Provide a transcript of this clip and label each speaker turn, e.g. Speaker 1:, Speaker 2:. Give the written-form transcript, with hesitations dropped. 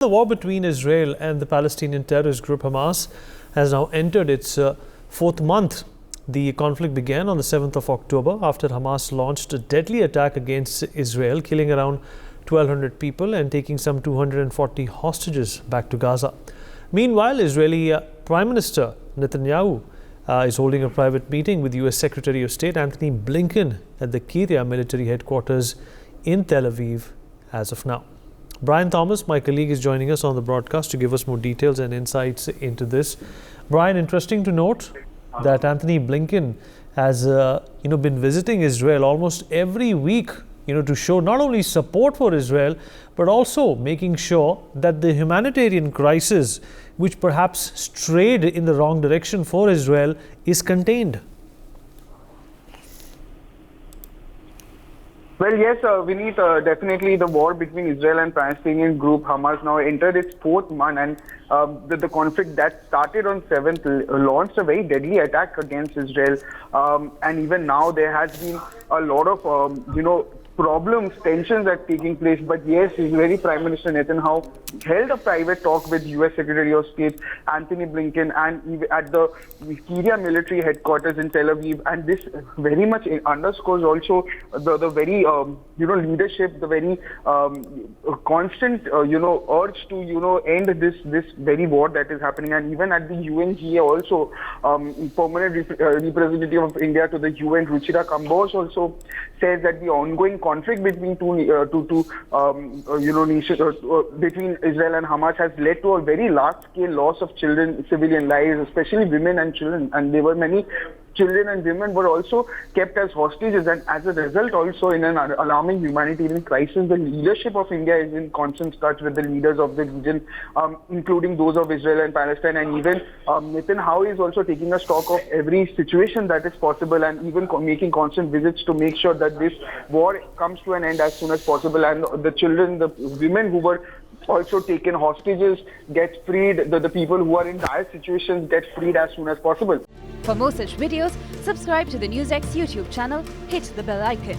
Speaker 1: The war between Israel and the Palestinian terrorist group Hamas has now entered its fourth month. The conflict began on the 7th of October after Hamas launched a deadly attack against Israel, killing around 1,200 people and taking some 240 hostages back to Gaza. Meanwhile, Israeli Prime Minister Netanyahu is holding a private meeting with U.S. Secretary of State Antony Blinken at the Kiryat military headquarters in Tel Aviv as of now. Brian Thomas, my colleague, is joining us on the broadcast to give us more details and insights into this. Brian, interesting to note that Antony Blinken has been visiting Israel almost every week, to show not only support for Israel, but also making sure that the humanitarian crisis, which perhaps strayed in the wrong direction for Israel, is contained.
Speaker 2: Well, yes, Vineet, definitely the war between Israel and Palestinian group Hamas now entered its fourth month, and the conflict that started on 7th launched a very deadly attack against Israel. And even now there has been a lot of, problems, tensions are taking place. But yes, Israeli Prime Minister Netanyahu held a private talk with U.S. Secretary of State Antony Blinken and at the Kiryat military headquarters in Tel Aviv. And this very much underscores also the very, leadership, the very constant, urge to, end this very war that is happening. And even at the UNGA also, permanent representative of India to the UN, Ruchira Kamboj, also says that the ongoing conflict between nations, between Israel and Hamas has led to a very large-scale loss of children, civilian lives, especially women and children. And there were many children and women were also kept as hostages, and as a result also in an alarming humanitarian crisis, the leadership of India is in constant touch with the leaders of the region, including those of Israel and Palestine, and even Netanyahu is also taking a stock of every situation that is possible, and even making constant visits to make sure that this war comes to an end as soon as possible, and the children, the women who were also taken hostages get freed, the people who are in dire situations get freed as soon as possible.
Speaker 3: For more such videos, subscribe to the NewsX YouTube channel, hit the bell icon.